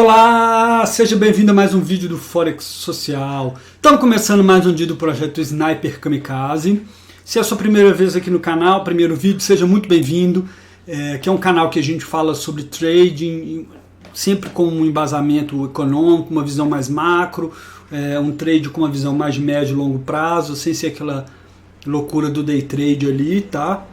Olá, seja bem-vindo a mais um vídeo do Forex Social. Estamos começando mais um dia do projeto Sniper Kamikaze. Se é a sua primeira vez aqui no canal, primeiro vídeo, seja muito bem-vindo. Que é um canal que a gente fala sobre trading, sempre com um embasamento econômico, uma visão mais macro, um trade com uma visão mais de médio e longo prazo, sem ser aquela loucura do day trade ali, tá?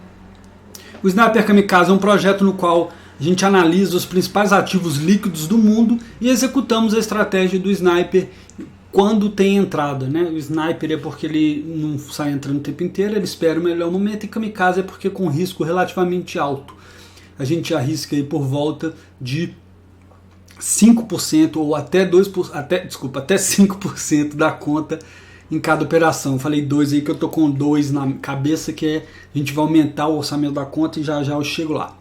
O Sniper Kamikaze é um projeto no qual a gente analisa os principais ativos líquidos do mundo e executamos a estratégia do Sniper quando tem entrada, né? O Sniper é porque ele não sai entrando o tempo inteiro, ele espera o melhor momento, e Kamikaze é porque com risco relativamente alto. A gente arrisca aí por volta de 5% ou até 2%, até 5% da conta em cada operação. Falei 2 aí que eu tô com 2 na cabeça, que a gente vai aumentar o orçamento da conta e já já eu chego lá.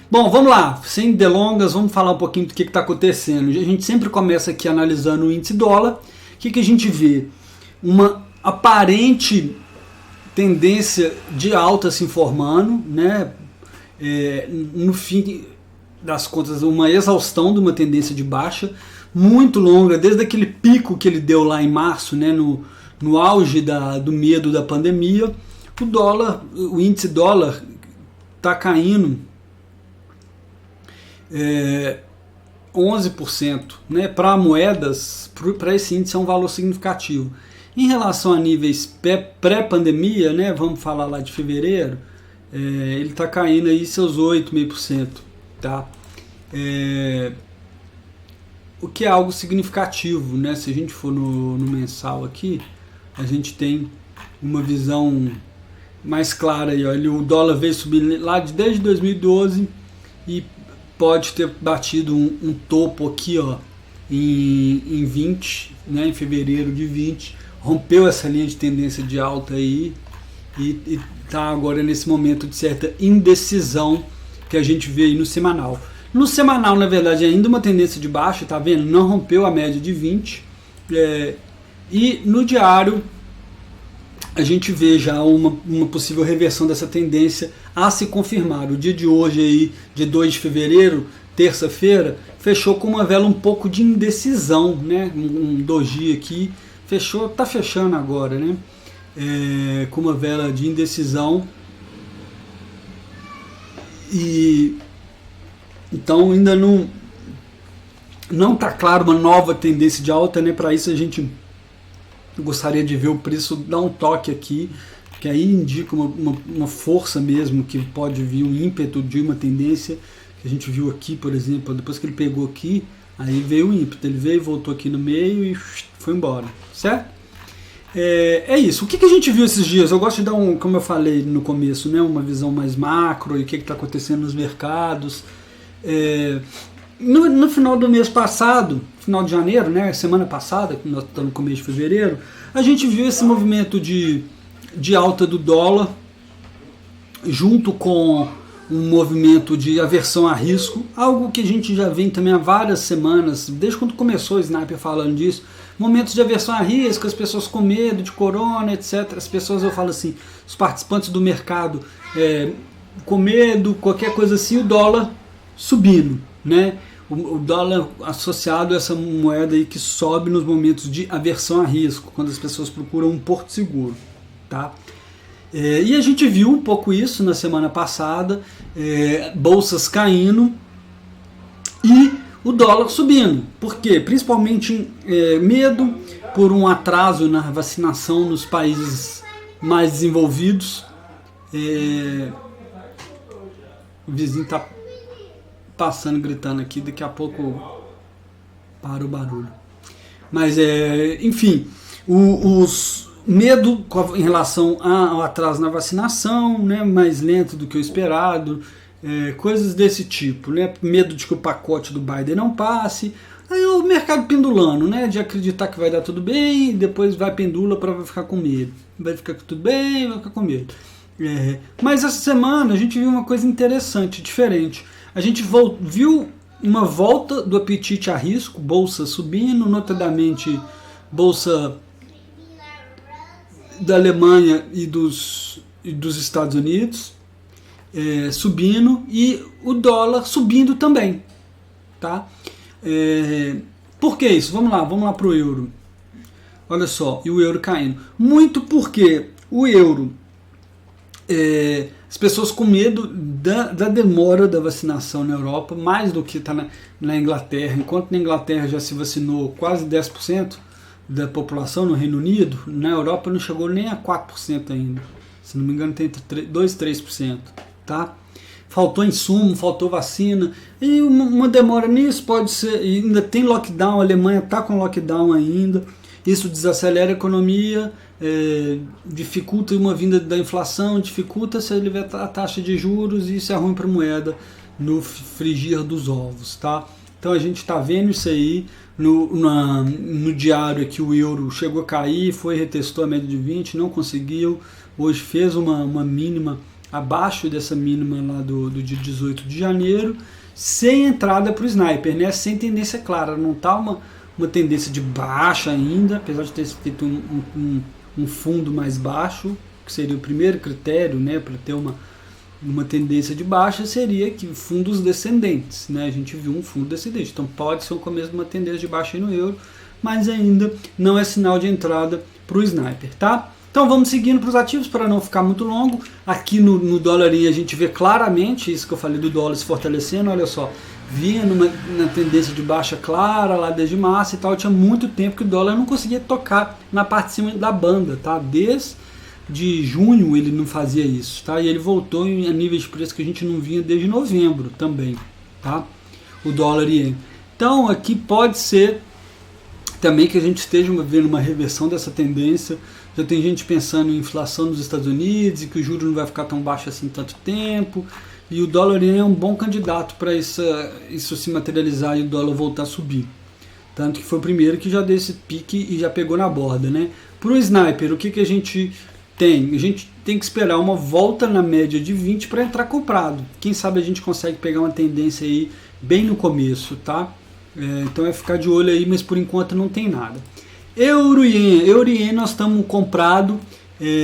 Bom, vamos lá, sem delongas, vamos falar um pouquinho do que está acontecendo. A gente sempre começa aqui analisando o índice dólar. O que a gente vê? Uma aparente tendência de alta se informando, né? No fim das contas, uma exaustão de uma tendência de baixa muito longa, desde aquele pico que ele deu lá em março, né? No auge do medo da pandemia. O índice dólar está caindo 11%, né? Para moedas, para esse índice é um valor significativo. Em relação a níveis pré-pandemia, né? Vamos falar lá de fevereiro, ele está caindo aí seus 8,5%, tá? O que é algo significativo, né? Se a gente for no mensal aqui, a gente tem uma visão mais clara aí, ó. O dólar veio subir lá desde 2012 e pode ter batido um topo aqui, ó, em 20, né, em fevereiro de 20, rompeu essa linha de tendência de alta aí e está agora nesse momento de certa indecisão que a gente vê aí no semanal. No semanal, na verdade, é ainda uma tendência de baixa, tá vendo? Não rompeu a média de 20, e no diário a gente vê já uma possível reversão dessa tendência a se confirmar. O dia de hoje, aí, dia 2 de fevereiro, terça-feira, fechou com uma vela um pouco de indecisão, né? Um doji aqui, tá fechando agora, né? Com uma vela de indecisão. E então ainda não está claro uma nova tendência de alta, né? Para isso a gente gostaria de ver o preço dar um toque aqui, que aí indica uma força mesmo, que pode vir um ímpeto de uma tendência, que a gente viu aqui, por exemplo, depois que ele pegou aqui, aí veio o ímpeto, ele veio, voltou aqui no meio e foi embora, certo? É isso. O que a gente viu esses dias? Eu gosto de dar como eu falei no começo, né, uma visão mais macro e o que está acontecendo nos mercados. No final do mês passado, final de janeiro, né, semana passada, que nós estamos no começo de fevereiro, a gente viu esse movimento de alta do dólar, junto com um movimento de aversão a risco, algo que a gente já vem também há várias semanas, desde quando começou o Sniper falando disso, momentos de aversão a risco, as pessoas com medo de corona, etc. As pessoas, eu falo assim, os participantes do mercado com medo, qualquer coisa assim, o dólar subindo, né? O dólar associado a essa moeda aí que sobe nos momentos de aversão a risco, quando as pessoas procuram um porto seguro, tá? E a gente viu um pouco isso na semana passada, bolsas caindo e o dólar subindo. Por quê? Principalmente medo por um atraso na vacinação nos países mais desenvolvidos. O vizinho está passando, gritando aqui, daqui a pouco para o barulho. Mas, enfim, os medo em relação ao atraso na vacinação, né, mais lento do que o esperado, coisas desse tipo, né, medo de que o pacote do Biden não passe, aí o mercado pendulando, né, de acreditar que vai dar tudo bem, depois vai pendula para ficar com medo, vai ficar tudo bem, vai ficar com medo. Mas essa semana a gente viu uma coisa interessante, diferente. A gente viu uma volta do apetite a risco, bolsa subindo, notadamente bolsa da Alemanha e dos Estados Unidos subindo, e o dólar subindo também, tá? Por que isso? Vamos lá para o euro. Olha só, e o euro caindo. Muito porque o euro, as pessoas com medo da demora da vacinação na Europa, mais do que está na Inglaterra. Enquanto na Inglaterra já se vacinou quase 10% da população, no Reino Unido, na Europa não chegou nem a 4% ainda. Se não me engano tem 2, 3%. Tá? Faltou insumo, faltou vacina, e uma demora nisso pode ser, ainda tem lockdown, a Alemanha está com lockdown ainda, isso desacelera a economia, dificulta uma vinda da inflação, dificulta se ele vê a taxa de juros, e isso é ruim para a moeda no frigir dos ovos. Tá? Então a gente está vendo isso aí, no diário aqui o euro chegou a cair, retestou a média de 20, não conseguiu, hoje fez uma mínima abaixo dessa mínima lá do dia 18 de janeiro, sem entrada para o sniper, né? Sem tendência clara, não está uma tendência de baixa ainda, apesar de ter feito um fundo mais baixo, que seria o primeiro critério, né, para ter uma tendência de baixa, seria que fundos descendentes, né? A gente viu um fundo descendente, então pode ser o começo de uma tendência de baixa aí no euro, mas ainda não é sinal de entrada para o sniper, tá? Então vamos seguindo para os ativos para não ficar muito longo. Aqui no dólarinho a gente vê claramente isso que eu falei do dólar se fortalecendo. Olha só, vinha na tendência de baixa clara lá desde março e tal. Tinha muito tempo que o dólar não conseguia tocar na parte de cima da banda, tá? Desde junho ele não fazia isso, tá? E ele voltou a níveis de preço que a gente não vinha desde novembro também, tá? O dólar e ien. Então aqui pode ser também que a gente esteja vendo uma reversão dessa tendência. Já tem gente pensando em inflação nos Estados Unidos e que o juro não vai ficar tão baixo assim tanto tempo. E o dólar é um bom candidato para isso se materializar e o dólar voltar a subir. Tanto que foi o primeiro que já deu esse pique e já pegou na borda, né? Para o sniper, o que a gente tem? A gente tem que esperar uma volta na média de 20 para entrar comprado. Quem sabe a gente consegue pegar uma tendência aí bem no começo, tá? Então é ficar de olho aí, mas por enquanto não tem nada. Euro-ien nós estamos comprado,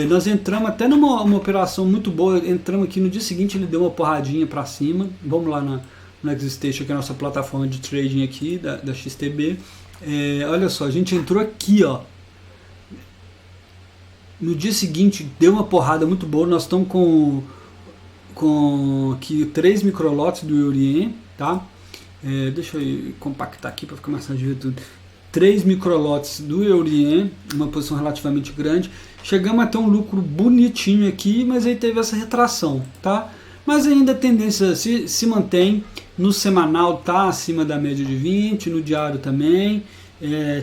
nós entramos até numa operação muito boa, entramos aqui no dia seguinte, ele deu uma porradinha para cima, vamos lá no Existation, que é a nossa plataforma de trading aqui, da XTB, olha só, a gente entrou aqui, ó, no dia seguinte deu uma porrada muito boa, nós estamos com aqui 3 microlotes do Euro-ien, tá? Deixa eu compactar aqui para ficar mais fácil de ver tudo. 3 microlotes do Euro-ien, uma posição relativamente grande. Chegamos a ter um lucro bonitinho aqui, mas aí teve essa retração, tá? Mas ainda a tendência se mantém. No semanal tá acima da média de 20, no diário também.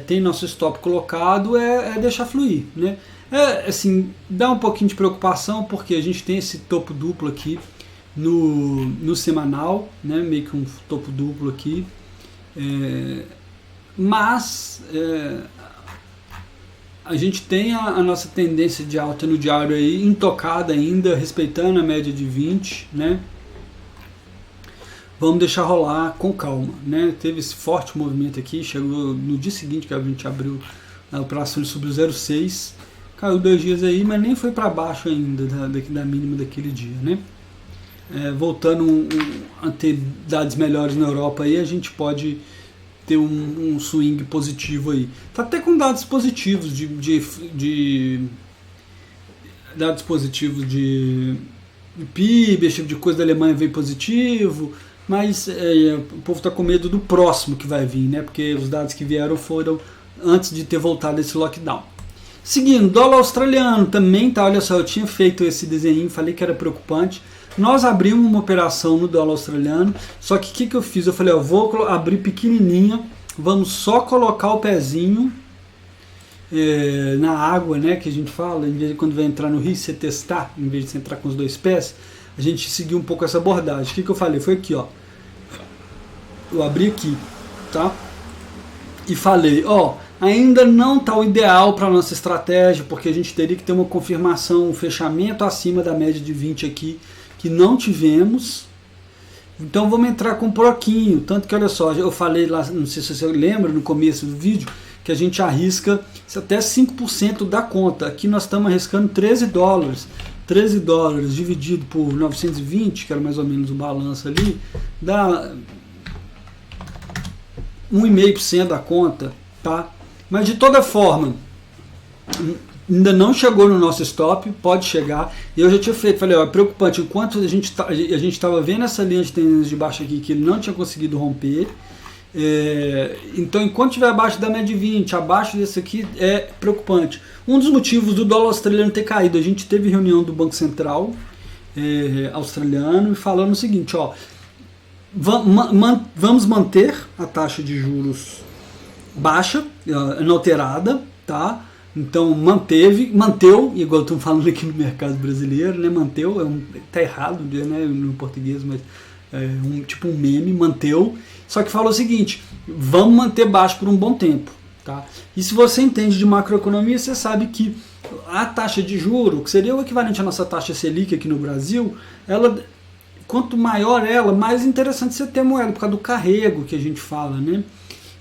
Tem nosso stop colocado, deixar fluir, né? Assim, dá um pouquinho de preocupação, porque a gente tem esse topo duplo aqui no semanal, né? Meio que um topo duplo aqui. Mas a gente tem a nossa tendência de alta no diário aí intocada ainda, respeitando a média de 20, né? Vamos deixar rolar com calma, né? Teve esse forte movimento aqui, chegou no dia seguinte que a gente abriu a operação, ele subiu 0,6, caiu 2 dias aí, mas nem foi para baixo ainda da mínima daquele dia, né? Voltando a ter dados melhores na Europa aí, a gente pode ter um swing positivo aí. Tá até com dados positivos de dados positivos de PIB, esse tipo de coisa da Alemanha veio positivo, mas o povo está com medo do próximo que vai vir, né? Porque os dados que vieram foram antes de ter voltado esse lockdown. Seguindo, dólar australiano também tá, olha só, eu tinha feito esse desenho, falei que era preocupante. Nós abrimos uma operação no dólar australiano, só que o que eu fiz? Eu falei, vou abrir pequenininha, vamos só colocar o pezinho na água, né, que a gente fala, em vez de quando vai entrar no rio, você testar, em vez de você entrar com os 2 pés, a gente seguiu um pouco essa abordagem. O que eu falei? Foi aqui, ó, eu abri aqui, tá? E falei, ainda não está o ideal para a nossa estratégia, porque a gente teria que ter uma confirmação, um fechamento acima da média de 20 aqui, que não tivemos. Então vamos entrar com um pouquinho, tanto que olha só, eu falei lá, não sei se você lembra no começo do vídeo, que a gente arrisca até 5% da conta. Aqui nós estamos arriscando 13 dólares. 13 dólares dividido por 920, que era mais ou menos o balanço ali, dá 1,5% da conta, tá? Mas de toda forma, ainda não chegou no nosso stop, pode chegar. E eu já tinha feito, falei, ó, é preocupante, enquanto a gente estava vendo essa linha de tendência de baixo aqui, que ele não tinha conseguido romper, então enquanto estiver abaixo da média de 20, abaixo desse aqui, é preocupante. Um dos motivos do dólar australiano ter caído, a gente teve reunião do Banco Central australiano e falando o seguinte, ó, vamos manter a taxa de juros baixa, inalterada, tá? Então manteu, igual estamos falando aqui no mercado brasileiro, né? Manteu, tá errado, né, no português, mas tipo um meme, manteu. Só que falou o seguinte, vamos manter baixo por um bom tempo, tá? E se você entende de macroeconomia, você sabe que a taxa de juro, que seria o equivalente à nossa taxa Selic aqui no Brasil, quanto maior ela, mais interessante você ter moeda, por causa do carrego que a gente fala, né?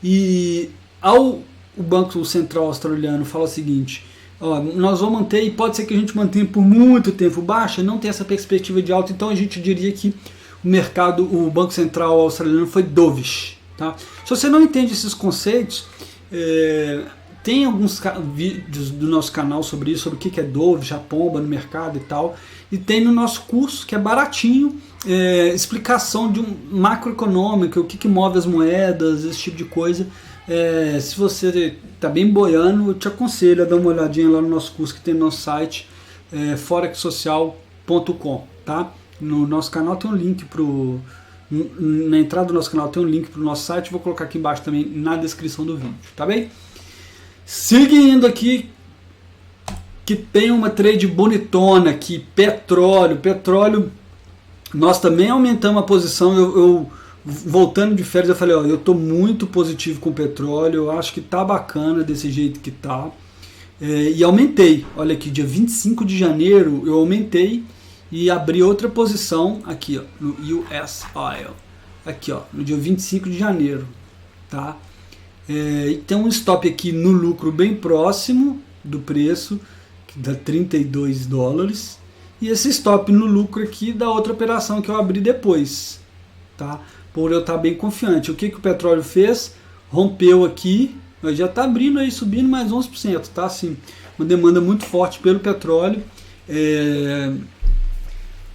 E o Banco Central australiano fala o seguinte, ó, nós vamos manter, e pode ser que a gente mantenha por muito tempo baixa, não tem essa perspectiva de alta, então a gente diria que o Banco Central australiano foi dovish, tá? Se você não entende esses conceitos, tem alguns vídeos do nosso canal sobre isso, sobre o que é dovish, a pomba no mercado e tal, e tem no nosso curso, que é baratinho, explicação de macroeconômica, o que move as moedas, esse tipo de coisa. Se você está bem boiando, eu te aconselho a dar uma olhadinha lá no nosso curso que tem no nosso site, forexsocial.com, tá? No nosso canal tem um link na entrada do nosso canal tem um link para o nosso site, vou colocar aqui embaixo também na descrição do vídeo, tá bem? Seguindo aqui, que tem uma trade bonitona aqui, petróleo, nós também aumentamos a posição, eu voltando de férias, eu falei, ó, eu estou muito positivo com o petróleo, eu acho que tá bacana desse jeito que tá, e aumentei, olha aqui, dia 25 de janeiro eu aumentei e abri outra posição aqui, ó, no US Oil, aqui, ó, no dia 25 de janeiro, tá? E tem um stop aqui no lucro bem próximo do preço, que dá 32 dólares, e esse stop no lucro aqui da outra operação que eu abri depois, tá? Por eu estar bem confiante. O que o petróleo fez? Rompeu aqui, já está abrindo aí, subindo mais 11%, tá? Assim, uma demanda muito forte pelo petróleo.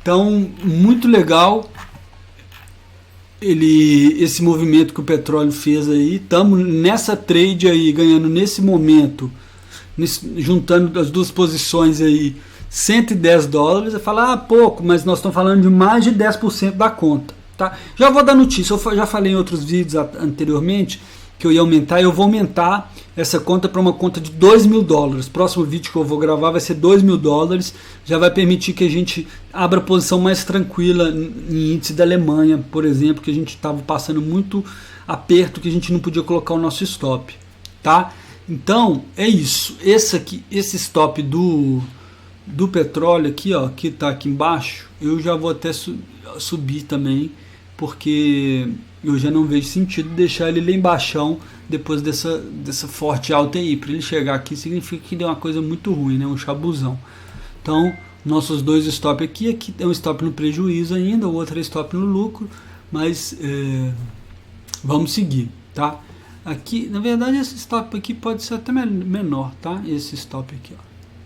Então, muito legal esse movimento que o petróleo fez aí. Estamos nessa trade aí, ganhando nesse momento, juntando as duas posições aí, 110 dólares. Você fala, pouco, mas nós estamos falando de mais de 10% da conta. Tá? Já vou dar notícia, eu já falei em outros vídeos anteriormente que eu ia aumentar, eu vou aumentar essa conta para uma conta de 2 mil dólares. Próximo vídeo que eu vou gravar vai ser 2 mil dólares, já vai permitir que a gente abra posição mais tranquila em índice da Alemanha, por exemplo, que a gente estava passando muito aperto, que a gente não podia colocar o nosso stop, tá? Então é isso, esse stop do petróleo aqui, ó, que está aqui embaixo, eu já vou até subir também, porque eu já não vejo sentido deixar ele lá embaixo depois dessa forte alta aí. Para ele chegar aqui significa que deu uma coisa muito ruim, né? Um chabuzão. Então, nossos dois stop aqui é um stop no prejuízo ainda, o outro é stop no lucro, mas vamos seguir, tá? Aqui, na verdade, esse stop aqui pode ser até menor, tá? Esse stop aqui, ó.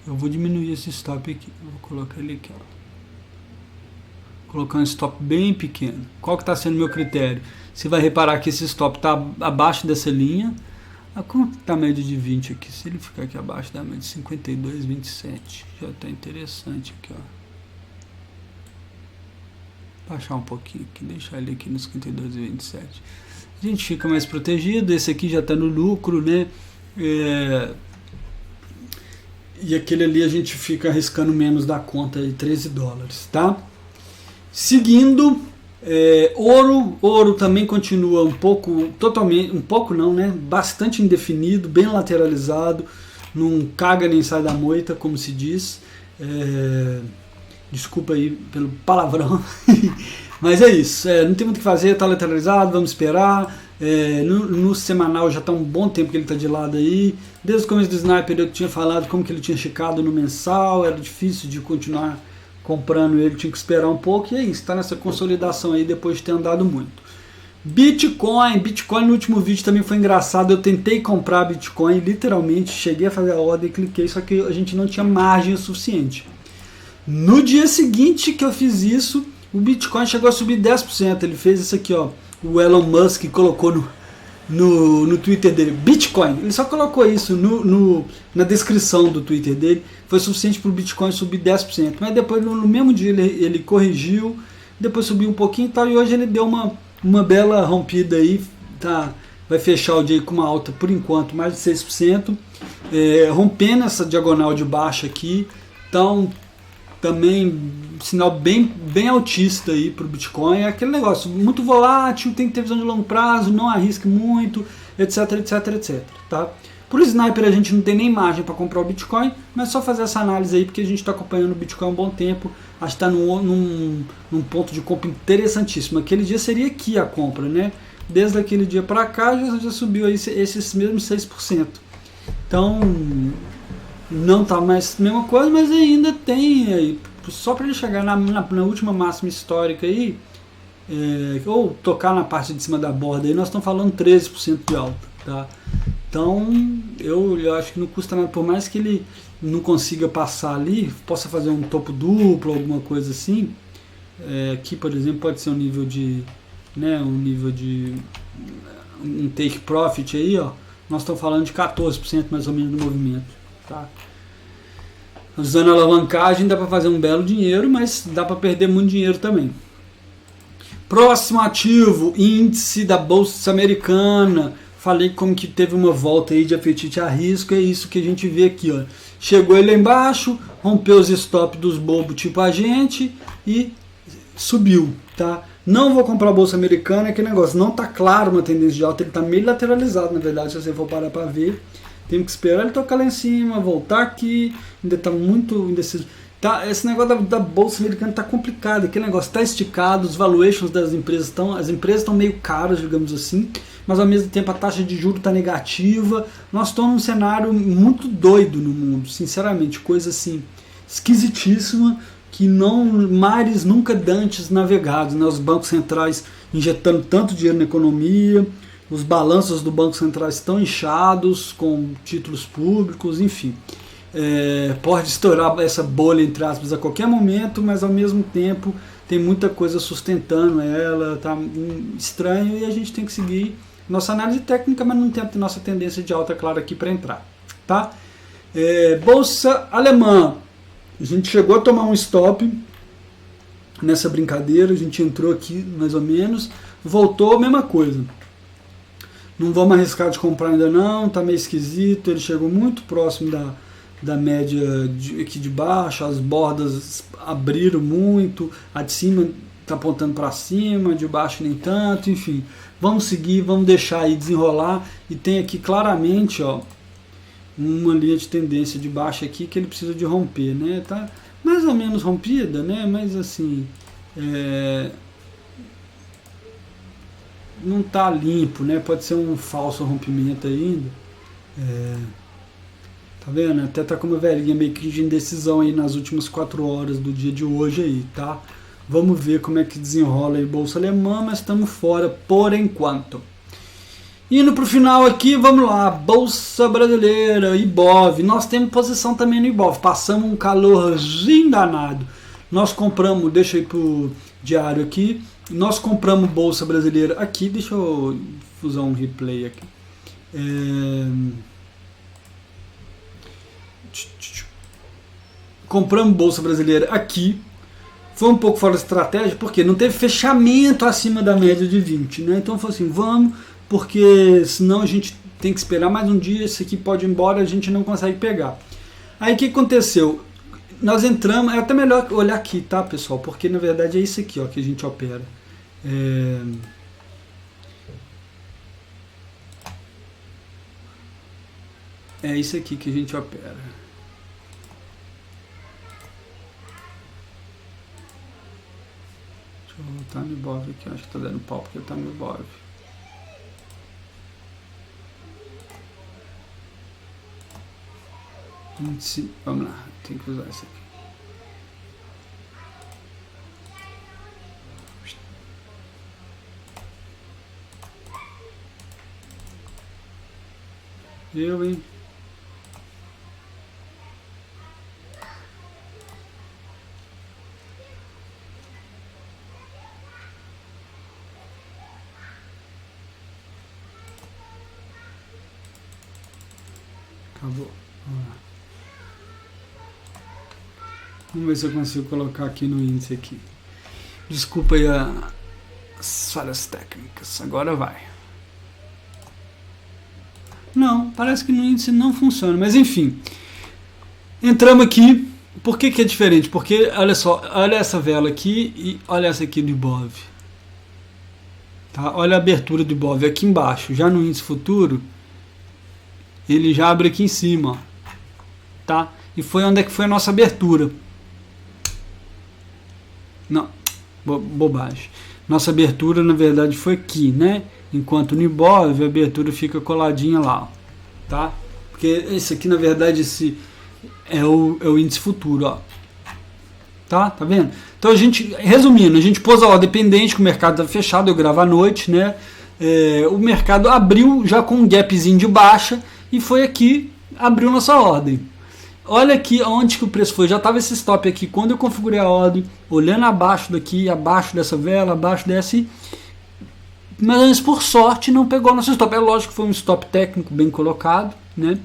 Eu vou diminuir esse stop aqui, eu vou colocar ele aqui, ó. Colocar um stop bem pequeno. Qual que está sendo o meu critério? Você vai reparar que esse stop está abaixo dessa linha. Como está a média de 20 aqui? Se ele ficar aqui abaixo da média de 52,27, já está interessante aqui, ó. Baixar um pouquinho aqui, deixar ele aqui nos 52,27. A gente fica mais protegido. Esse aqui já está no lucro, né? E aquele ali a gente fica arriscando menos da conta de 13 dólares, tá? Seguindo, ouro também continua bastante indefinido, bem lateralizado, não caga nem sai da moita, como se diz. Desculpa aí pelo palavrão, mas é isso, não tem muito o que fazer, está lateralizado, vamos esperar. No semanal já está um bom tempo que ele está de lado aí. Desde o começo do Sniper eu tinha falado como que ele tinha esticado no mensal, era difícil de continuar comprando ele, tinha que esperar um pouco, e é isso, está nessa consolidação aí depois de ter andado muito. Bitcoin no último vídeo também foi engraçado. Eu tentei comprar Bitcoin, literalmente cheguei a fazer a ordem e cliquei, só que a gente não tinha margem o suficiente. No dia seguinte que eu fiz isso, o Bitcoin chegou a subir 10%. Ele fez isso aqui, ó. O Elon Musk colocou no Twitter dele, Bitcoin. Ele só colocou isso na descrição do Twitter dele. Foi suficiente para o Bitcoin subir 10%. Mas depois, no mesmo dia, ele corrigiu, depois subiu um pouquinho e tal. E hoje ele deu uma bela rompida aí. Tá, vai fechar o dia com uma alta, por enquanto, mais de 6%. Rompendo essa diagonal de baixa aqui. Então, também sinal bem altista aí para o Bitcoin. É aquele negócio muito volátil, tem que ter visão de longo prazo, não arrisque muito, etc, etc, etc. Tá? Por Sniper a gente não tem nem margem para comprar o Bitcoin, mas só fazer essa análise aí porque a gente está acompanhando o Bitcoin há um bom tempo. Acho que está num ponto de compra interessantíssimo. Aquele dia seria aqui a compra, né? Desde aquele dia para cá já subiu aí esses mesmos 6%. Então não está mais a mesma coisa, mas ainda tem aí, só para ele chegar na última máxima histórica aí, ou tocar na parte de cima da borda aí, nós estamos falando 13% de alta, tá? Então eu acho que não custa nada, por mais que ele não consiga passar ali, possa fazer um topo duplo, alguma coisa assim. Aqui, por exemplo, pode ser um nível de um take profit aí, ó. Nós estamos falando de 14% mais ou menos do movimento. Tá? Usando a alavancagem dá para fazer um belo dinheiro, mas dá para perder muito dinheiro também. Próximo ativo, índice da Bolsa Americana. Falei como que teve uma volta aí de apetite a risco, é isso que a gente vê aqui, ó. Chegou ele lá embaixo, rompeu os stop dos bobos tipo a gente e subiu, tá? Não vou comprar a Bolsa Americana, aquele negócio, não tá claro uma tendência de alta, ele tá meio lateralizado, na verdade, se você for parar para ver. Temos que esperar ele tocar lá em cima, voltar aqui, ainda está muito indeciso. Tá, esse negócio da Bolsa Americana está complicado, aquele negócio está esticado, os valuations das empresas estão meio caras, digamos assim, mas ao mesmo tempo a taxa de juros está negativa. Nós estamos num cenário muito doido no mundo, sinceramente, coisa assim, esquisitíssima, que mares nunca dantes navegados, né? Os bancos centrais injetando tanto dinheiro na economia, os balanços do Banco Central estão inchados com títulos públicos, enfim. Pode estourar essa bolha, entre aspas, a qualquer momento, mas ao mesmo tempo tem muita coisa sustentando ela, tá estranho, e a gente tem que seguir nossa análise técnica, mas não tem a nossa tendência de alta clara aqui para entrar. Tá? Bolsa alemã, a gente chegou a tomar um stop nessa brincadeira, a gente entrou aqui mais ou menos, voltou a mesma coisa. Não vamos arriscar de comprar ainda não, tá meio esquisito, ele chegou muito próximo da média aqui de baixo, as bordas abriram muito, a de cima está apontando para cima, de baixo nem tanto, enfim. Vamos seguir, vamos deixar aí desenrolar, e tem aqui claramente, ó, uma linha de tendência de baixo aqui que ele precisa de romper, né? Tá mais ou menos rompida, né? Mas assim, não está limpo, né? Pode ser um falso rompimento ainda. Tá vendo? Até tá com uma velhinha meio que de indecisão aí nas últimas 4 horas do dia de hoje aí, tá? Vamos ver como é que desenrola aí Bolsa Alemã, mas estamos fora por enquanto. Indo para o final aqui, vamos lá, Bolsa Brasileira, Ibov. Nós temos posição também no Ibov, passamos um calorzinho danado. Nós compramos, deixa eu ir pro diário aqui, nós compramos Bolsa Brasileira aqui, deixa eu usar um replay aqui. Compramos Bolsa Brasileira aqui, foi um pouco fora da estratégia, porque não teve fechamento acima da média de 20, né? Então foi assim, vamos, porque senão a gente tem que esperar mais um dia, esse aqui pode ir embora, a gente não consegue pegar. Aí o que aconteceu? Nós entramos, é até melhor olhar aqui, tá, pessoal? Porque na verdade é isso aqui, ó, que a gente opera. É isso aqui que a gente opera. Deixa eu voltar no Ibov aqui, acho que tá dando pau porque tá no Ibov. Vamos lá, tem que usar isso aqui. Eu, hein? Acabou. Vamos ver se eu consigo colocar aqui no índice aqui. Desculpa aí as falhas técnicas. Agora vai. Não, parece que no índice não funciona. Mas enfim. Entramos aqui. Por que é diferente? Porque, olha só, olha essa vela aqui e olha essa aqui do Ibov. Tá? Olha a abertura do Ibov aqui embaixo. Já no índice futuro, ele já abre aqui em cima. Ó. Tá? E foi onde é que foi a nossa abertura. Não, bobagem. Nossa abertura, na verdade, foi aqui, né? Enquanto no Ibov, a abertura fica coladinha lá. Ó. Tá? Porque esse aqui, na verdade, esse é o índice futuro, ó. Tá vendo? Então resumindo, a gente pôs a ordem pendente, que o mercado estava fechado, eu gravo à noite, né? O mercado abriu já com um gapzinho de baixa e foi aqui, abriu nossa ordem. Olha aqui onde que o preço foi, já estava esse stop aqui, quando eu configurei a ordem, olhando abaixo daqui, abaixo dessa vela, abaixo dessa, mas por sorte não pegou nosso stop. É lógico que foi um stop técnico bem colocado, né?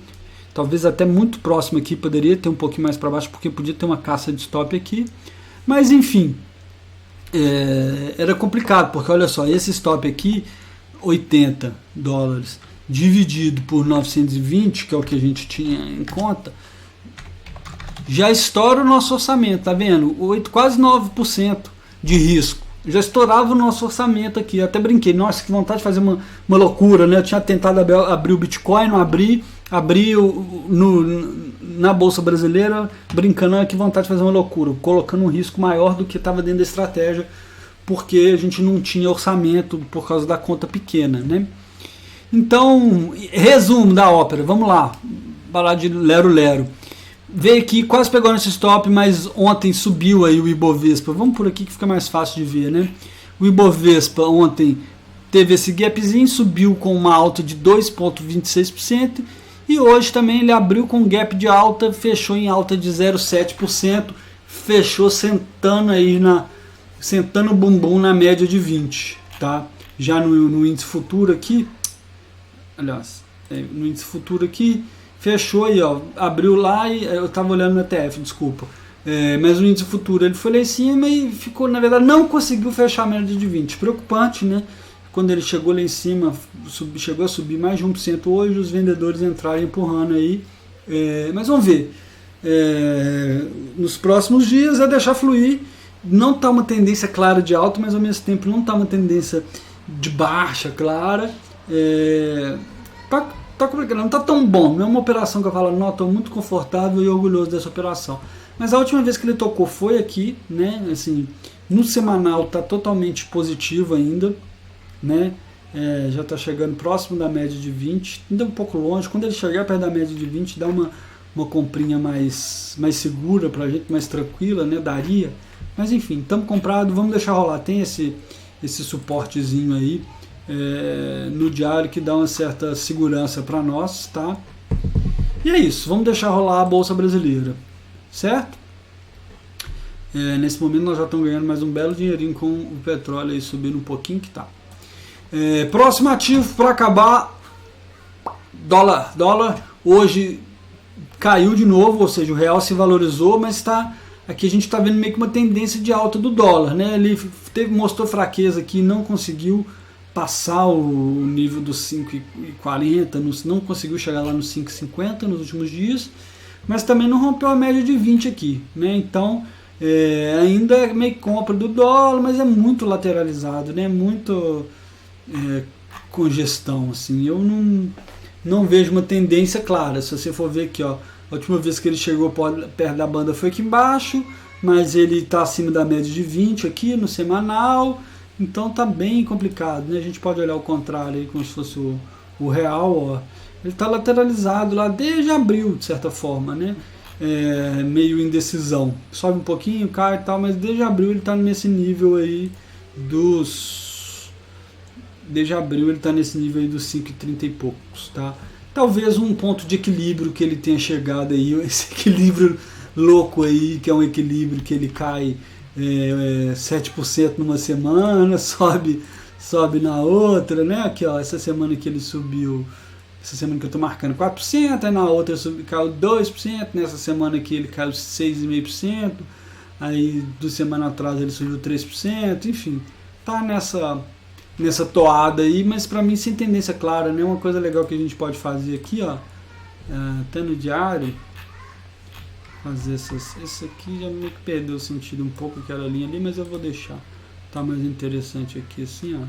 Talvez até muito próximo aqui, poderia ter um pouquinho mais para baixo, porque podia ter uma caça de stop aqui. Mas enfim, era complicado, porque olha só, esse stop aqui, $80, dividido por 920, que é o que a gente tinha em conta, já estoura o nosso orçamento, tá vendo? Quase 9% de risco. Já estourava o nosso orçamento aqui. Eu até brinquei, nossa, que vontade de fazer uma loucura, né? Eu tinha tentado abrir o Bitcoin, não abri na Bolsa Brasileira, brincando, que vontade de fazer uma loucura, colocando um risco maior do que estava dentro da estratégia, porque a gente não tinha orçamento por causa da conta pequena, né? Então, resumo da ópera, vamos lá, falar de lero-lero. Veio aqui, quase pegou nesse stop, mas ontem subiu aí o Ibovespa. Vamos por aqui que fica mais fácil de ver, né? O Ibovespa ontem teve esse gapzinho, subiu com uma alta de 2,26%. E hoje também ele abriu com um gap de alta, fechou em alta de 0,7%, fechou sentando o bumbum na média de 20, tá? Já no índice futuro aqui, aliás, no índice futuro aqui, fechou aí, ó, abriu lá e eu estava olhando no ETF, desculpa. Mas o índice futuro ele foi lá em cima e ficou, na verdade, não conseguiu fechar a média de 20. Preocupante, né? Quando ele chegou lá em cima, chegou a subir mais de 1% hoje, os vendedores entraram empurrando aí. Mas vamos ver. Nos próximos dias é deixar fluir. Não está uma tendência clara de alta, mas ao mesmo tempo não está uma tendência de baixa clara. Tá complicado, não está tão bom. Não é uma operação que eu falo, não, estou muito confortável e orgulhoso dessa operação. Mas a última vez que ele tocou foi aqui, né? Assim, no semanal está totalmente positivo ainda. Né? Já está chegando próximo da média de 20, ainda um pouco longe. Quando ele chegar perto da média de 20, dá uma comprinha mais segura para a gente, mais tranquila, né? Daria. Mas enfim, estamos comprados, vamos deixar rolar. Tem esse suportezinho aí no diário que dá uma certa segurança para nós, tá? E é isso, vamos deixar rolar a Bolsa Brasileira, certo? Nesse momento nós já estamos ganhando mais um belo dinheirinho com o petróleo aí subindo um pouquinho que tá. Próximo ativo para acabar, dólar hoje caiu de novo, ou seja, o real se valorizou, mas aqui a gente está vendo meio que uma tendência de alta do dólar, né? Ele mostrou fraqueza aqui, não conseguiu passar o nível dos 5,40, não conseguiu chegar lá nos 5,50 nos últimos dias, mas também não rompeu a média de 20 aqui, né? Então ainda é meio compra do dólar, mas é muito lateralizado, né? Muito congestão, assim. Eu não vejo uma tendência clara. Se você for ver aqui, ó, a última vez que ele chegou perto da banda foi aqui embaixo, mas ele está acima da média de 20 aqui no semanal, então tá bem complicado, né? A gente pode olhar o contrário aí, como se fosse o real, ó. Ele está lateralizado lá desde abril, de certa forma, né? Meio indecisão, sobe um pouquinho, cai e tal, mas desde abril ele está nesse nível aí desde abril ele está nesse nível aí dos 5,30 e poucos, tá? talvez um ponto de equilíbrio que ele tenha chegado aí, esse equilíbrio louco aí, que é um equilíbrio que ele cai 7% numa semana, sobe na outra, né? Aqui, ó, essa semana que ele subiu, essa semana que eu estou marcando 4%, aí na outra caiu 2%, nessa semana aqui ele caiu 6,5%, aí do semana atrás ele subiu 3%, enfim, tá nessa toada aí, mas para mim sem tendência clara, né? Uma coisa legal que a gente pode fazer aqui, ó, até no diário, fazer esse aqui já meio que perdeu o sentido um pouco, aquela linha ali, mas eu vou deixar, tá mais interessante aqui assim, ó,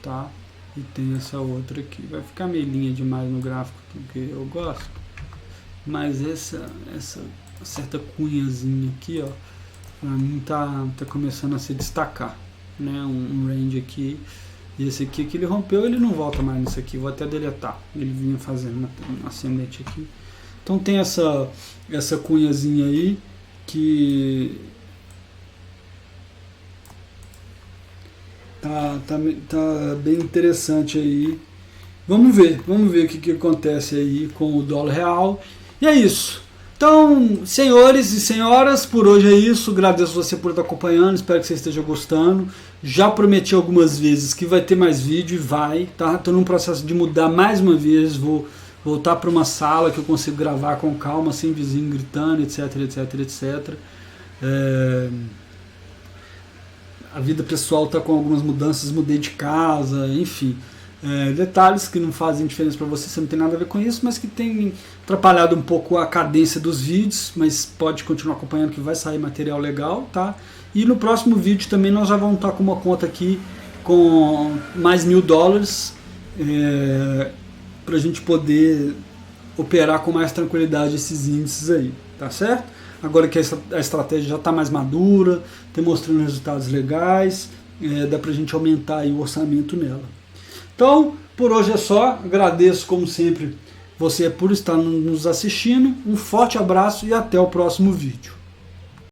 tá? E tem essa outra aqui, vai ficar meio linha demais no gráfico, porque eu gosto, mas essa certa cunhazinha aqui, ó, pra mim tá começando a se destacar, né? Um range aqui, e esse aqui que ele rompeu, ele não volta mais nisso aqui, vou até deletar, ele vinha fazendo um ascendente aqui, então tem essa cunhazinha aí que tá bem interessante aí. Vamos ver o que acontece aí com o dólar real. E é isso. Então, senhores e senhoras, por hoje é isso. Agradeço você por estar acompanhando, espero que você esteja gostando. Já prometi algumas vezes que vai ter mais vídeo e vai, tá? Estou num processo de mudar mais uma vez, vou voltar para uma sala que eu consigo gravar com calma, sem vizinho gritando, etc. A vida pessoal está com algumas mudanças, mudei de casa, enfim. Detalhes que não fazem diferença para você não tem nada a ver com isso, mas que tem atrapalhado um pouco a cadência dos vídeos, mas pode continuar acompanhando que vai sair material legal, tá? E no próximo vídeo também nós já vamos estar com uma conta aqui com mais $1.000 para a gente poder operar com mais tranquilidade esses índices aí, tá certo? Agora que a estratégia já está mais madura, está mostrando resultados legais, dá para a gente aumentar aí o orçamento nela. Então, por hoje é só. Agradeço, como sempre, você por estar nos assistindo. Um forte abraço e até o próximo vídeo.